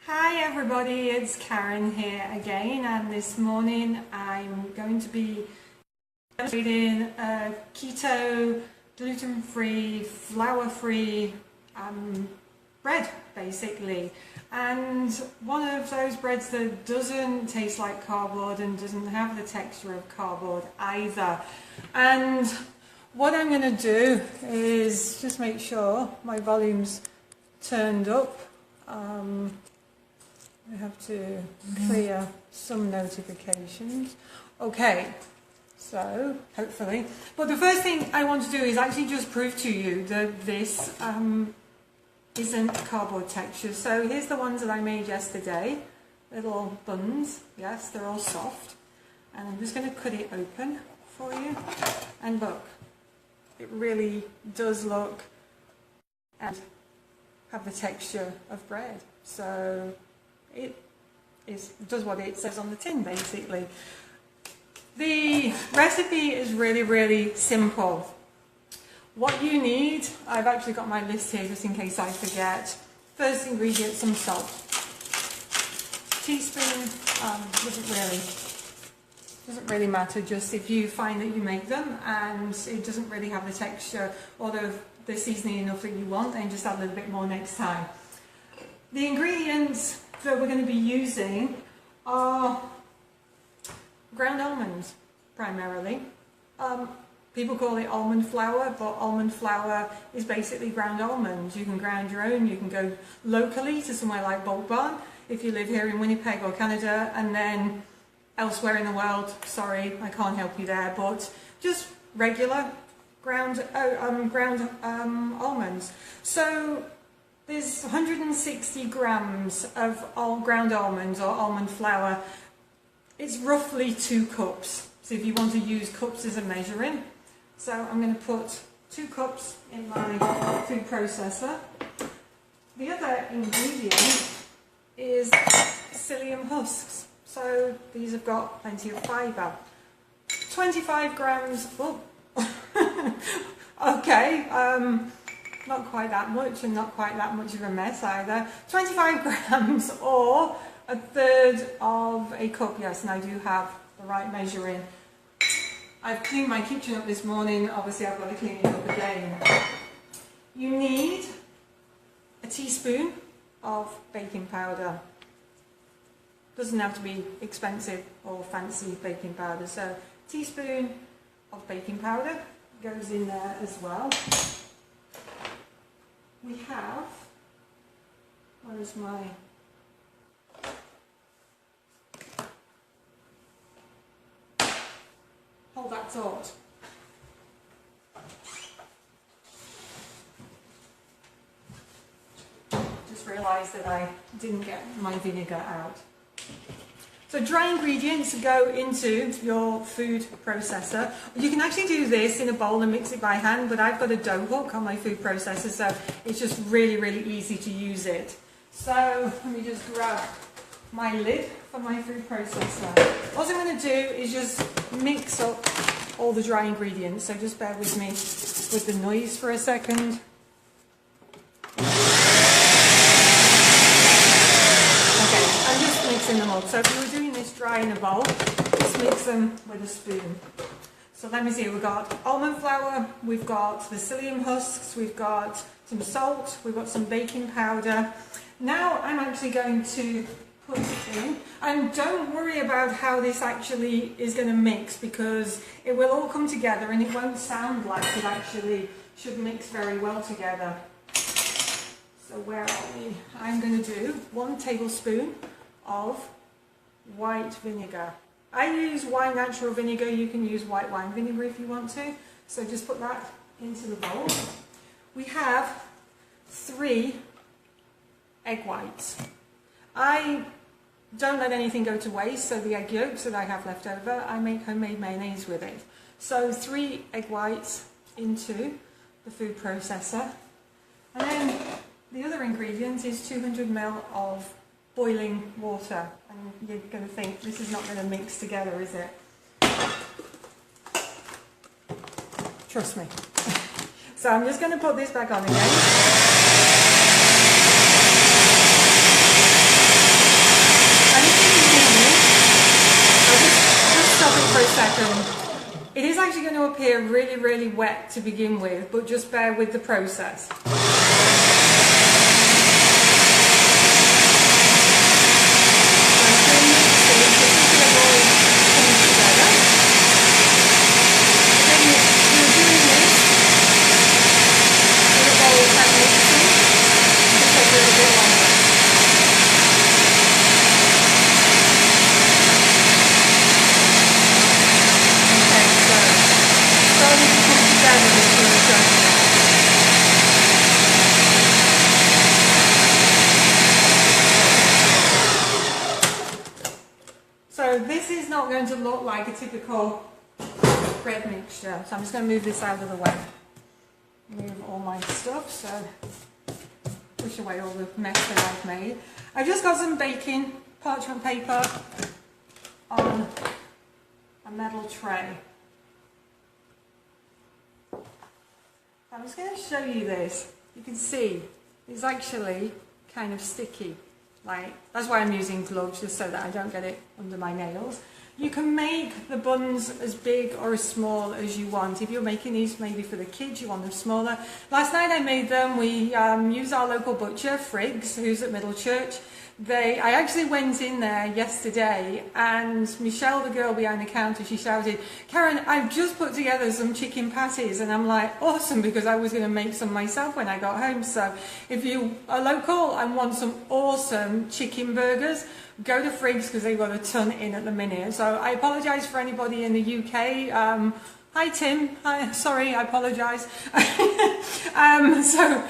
Hi everybody, it's Karen here again, and this morning I'm going to be demonstrating a keto, gluten-free, flour-free bread basically. And one of those breads that doesn't taste like cardboard and doesn't have the texture of cardboard either. And what I'm going to do is just make sure my volume's turned up. I have to clear some notifications. Okay, so hopefully. But the first thing I want to do is actually just prove to you that this isn't cardboard texture. So here's the ones that I made yesterday. Little buns. Yes, they're all soft. And I'm just going to cut it open for you. And look, it really does look and have the texture of bread. So it does what it says on the tin basically. The recipe is really simple. What you need, I've actually got my list here just in case I forget. First ingredient, some salt. Teaspoon, doesn't really matter, just if you find that you make them and it doesn't really have the texture or the seasoning enough that you want, then just add a little bit more next time. The ingredients that we're going to be using are ground almonds primarily. People call it almond flour, but almond flour is basically ground almonds. You can ground your own, you can go locally to somewhere like Bulk Barn if you live here in Winnipeg or Canada, and then elsewhere in the world, sorry, I can't help you there, but just regular ground almonds. So there's 160 grams of ground almonds or almond flour. It's roughly 2 cups. So if you want to use cups as a measuring. So I'm going to put 2 cups in my food processor. The other ingredient is psyllium husks. So these have got plenty of fibre. 25 grams, oh, okay, not quite that much and not quite that much of a mess either. 25 grams or 1/3 of a cup, yes, and I do have the right measuring. I've cleaned my kitchen up this morning, obviously I've got to clean it up again. You need a teaspoon of baking powder. Doesn't have to be expensive or fancy baking powder, so a teaspoon of baking powder goes in there as well. We have, where's my, hold that thought. Just realised that I didn't get my vinegar out. So dry ingredients go into your food processor. You can actually do this in a bowl and mix it by hand, but I've got a dough hook on my food processor, so it's just really easy to use it. So let me just grab my lid for my food processor. What I'm going to do is just mix up all the dry ingredients, so just bear with me with the noise for a second. Mixing them up. So if you were doing this dry in a bowl, just mix them with a spoon. So let me see, we've got almond flour, we've got the psyllium husks, we've got some salt, we've got some baking powder. Now I'm actually going to put it in, and don't worry about how this actually is going to mix, because it will all come together and it won't sound like it actually should mix very well together. So where are we? I'm going to do 1 tablespoon of white vinegar. I use white natural vinegar. You can use white wine vinegar if you want to. So just put that into the bowl. We have 3 egg whites. I don't let anything go to waste, so the egg yolks that I have left over, I make homemade mayonnaise with it. So 3 egg whites into the food processor. And then the other ingredient is 200 ml of boiling water, and you're going to think this is not going to mix together, is it? Trust me. So I'm just going to put this back on again. second. It is actually going to appear really, really wet to begin with, but just bear with the process. So this is not going to look like a typical bread mixture. So I'm just going to move this out of the way. Move all my stuff, so push away all the mess that I've made. I've just got some baking parchment paper on a metal tray. I'm just going to show you this. You can see it's actually kind of sticky. Like, that's why I'm using gloves, just so that I don't get it under my nails. You can make the buns as big or as small as you want. If you're making these maybe for the kids, you want them smaller. Last night I made them. We used our local butcher, Friggs, who's at Middle Church. I actually went in there yesterday, and Michelle, the girl behind the counter, she shouted, "Karen, I've just put together some chicken patties." And I'm like, awesome, because I was going to make some myself when I got home. So if you are local and want some awesome chicken burgers, go to Friggs, because they've got a ton in at the minute. So I apologise for anybody in the UK. Hi Tim, hi, sorry, I apologise. So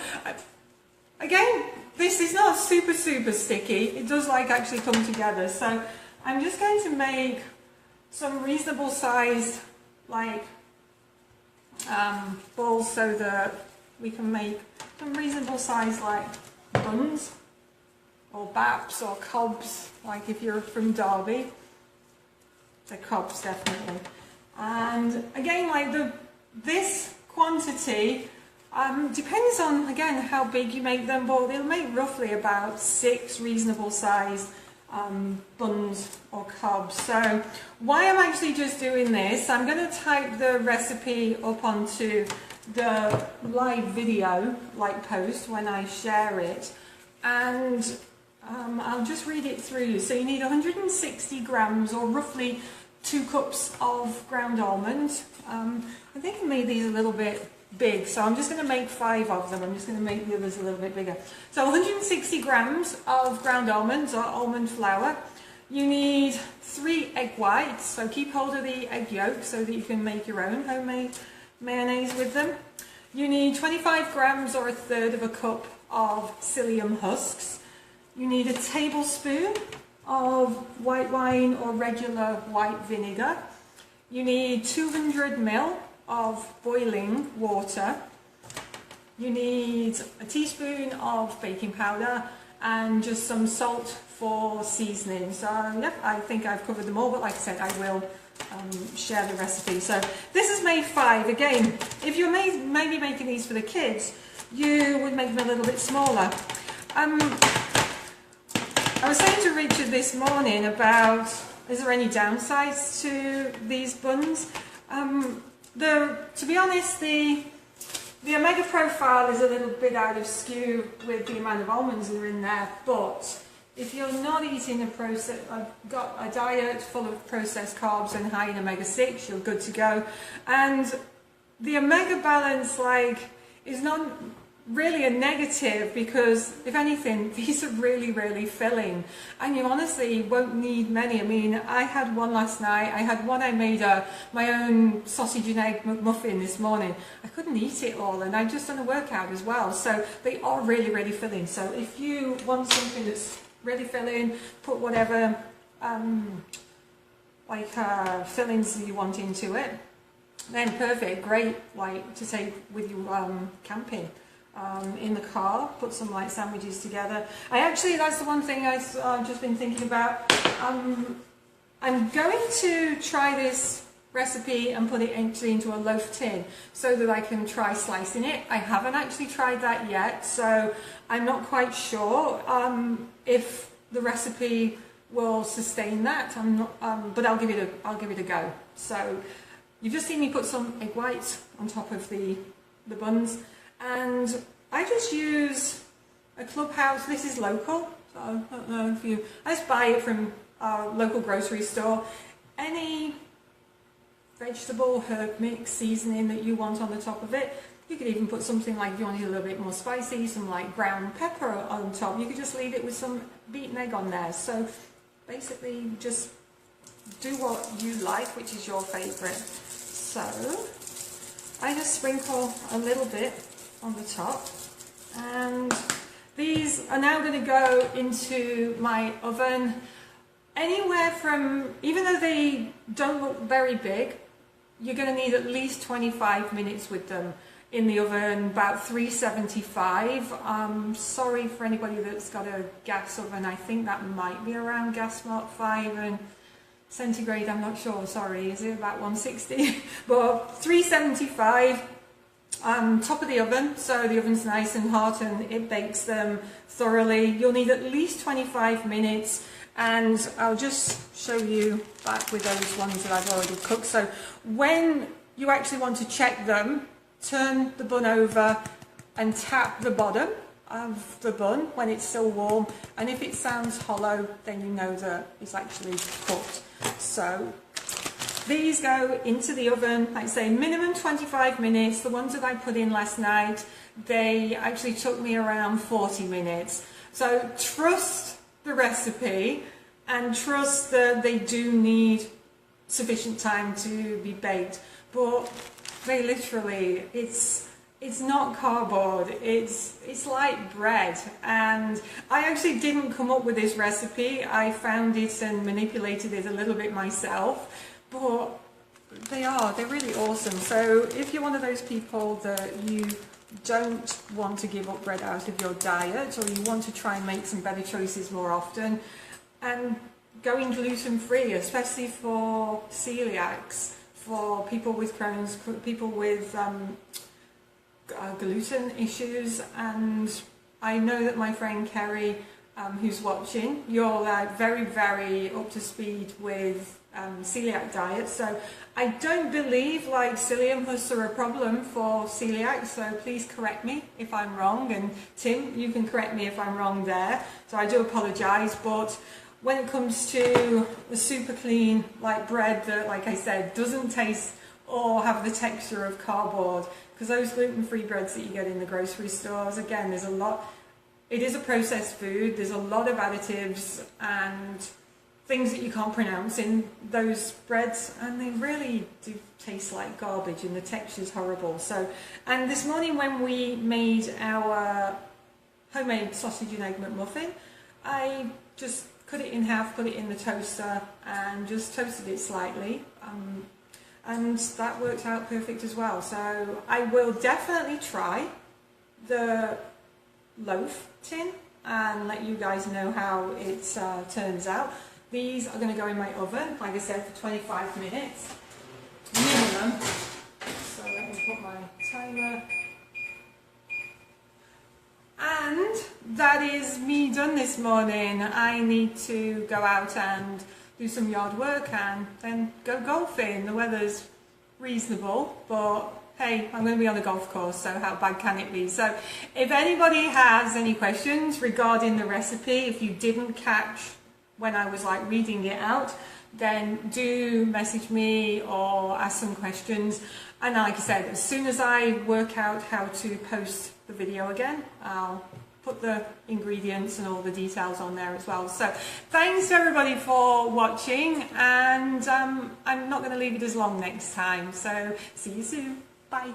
again, this is not super sticky. It does like actually come together. So I'm just going to make some reasonable sized like balls, so that we can make some reasonable sized like buns or baps or cobs, like if you're from Derby. The cobs, definitely. And again, like this quantity depends on, again, how big you make them, but they'll make roughly about 6 reasonable sized buns or cobs. So why I'm actually just doing this, I'm going to type the recipe up onto the live video like post when I share it, and I'll just read it through. So you need 160 grams or roughly 2 cups of ground almonds. I think I made these a little bit big, so I'm just going to make 5 of them. I'm just going to make the others a little bit bigger. So 160 grams of ground almonds or almond flour. You need 3 egg whites, so keep hold of the egg yolk so that you can make your own homemade mayonnaise with them. You need 25 grams or 1/3 of a cup of psyllium husks. You need a tablespoon of white wine or regular white vinegar. You need 200 ml of boiling water. You need a teaspoon of baking powder and just some salt for seasoning. So yep, I think I've covered them all, but like I said, I will share the recipe. So this is made 5. Again, if you're maybe making these for the kids, you would make them a little bit smaller. I was saying to Richard this morning about, is there any downsides to these buns? To be honest, the omega profile is a little bit out of skew with the amount of almonds that are in there, but if you're not eating got a diet full of processed carbs and high in omega-6, you're good to go. And the omega balance is not really a negative, because if anything, these are really filling, and you honestly won't need many. I mean, I had one last night. I had one, I made my own sausage and egg McMuffin this morning. I couldn't eat it all, and I've just done a workout as well, so they are really filling. So if you want something that's really filling, put whatever fillings you want into it, then perfect, great, to take with you camping. In the car, put some sandwiches together. That's the one thing I've just been thinking about. I'm going to try this recipe and put it into a loaf tin so that I can try slicing it. I haven't actually tried that yet, so I'm not quite sure if the recipe will sustain that. I'm not, but I'll give it a go. So you've just seen me put some egg whites on top of the buns, and I just use a Clubhouse. This is local, so I don't know if you. I just buy it from our local grocery store. Any vegetable, herb mix, seasoning that you want on the top of it. You could even put something like, if you want it a little bit more spicy, some like ground pepper on top. You could just leave it with some beaten egg on there. So basically just do what you like, which is your favourite. So I just sprinkle a little bit on the top, and these are now going to go into my oven anywhere from, even though they don't look very big, you're going to need at least 25 minutes with them in the oven, about 375. Sorry for anybody that's got a gas oven. I think that might be around gas mark 5, and centigrade, I'm not sure, sorry, is it about 160? But 375, top of the oven, so the oven's nice and hot and it bakes them thoroughly. You'll need at least 25 minutes, and I'll just show you back with those ones that I've already cooked. So when you actually want to check them, turn the bun over and tap the bottom of the bun when it's still warm, and if it sounds hollow, then you know that it's actually cooked. So these go into the oven, like I say, minimum 25 minutes. The ones that I put in last night, they actually took me around 40 minutes. So trust the recipe and trust that they do need sufficient time to be baked. But they literally, it's not cardboard, it's like bread. And I actually didn't come up with this recipe. I found it and manipulated it a little bit myself, but they're really awesome. So if you're one of those people that you don't want to give up bread out of your diet, or you want to try and make some better choices more often, and going gluten free, especially for celiacs, for people with Crohn's, people with gluten issues. And I know that my friend Kerry, who's watching, you're very, very up to speed with celiac diet. So I don't believe like psyllium husks are a problem for celiac, so please correct me if I'm wrong, and Tim, you can correct me if I'm wrong there. So I do apologise, but when it comes to the super clean like bread that, like I said, doesn't taste or have the texture of cardboard, because those gluten-free breads that you get in the grocery stores, again, there's a lot, it is a processed food, there's a lot of additives and things that you can't pronounce in those breads, and they really do taste like garbage and the texture's horrible. So, and this morning when we made our homemade sausage and egg McMuffin, I just cut it in half, put it in the toaster and just toasted it slightly, and that worked out perfect as well. So I will definitely try the loaf tin and let you guys know how it turns out. These are going to go in my oven, like I said, for 25 minutes minimum. So let me put my timer. And that is me done this morning. I need to go out and do some yard work and then go golfing. The weather's reasonable, but hey, I'm going to be on a golf course, so how bad can it be? So if anybody has any questions regarding the recipe, if you didn't catch when I was like reading it out, then do message me or ask some questions. And like I said, as soon as I work out how to post the video again, I'll put the ingredients and all the details on there as well. So thanks to everybody for watching, and I'm not going to leave it as long next time. So see you soon. Bye.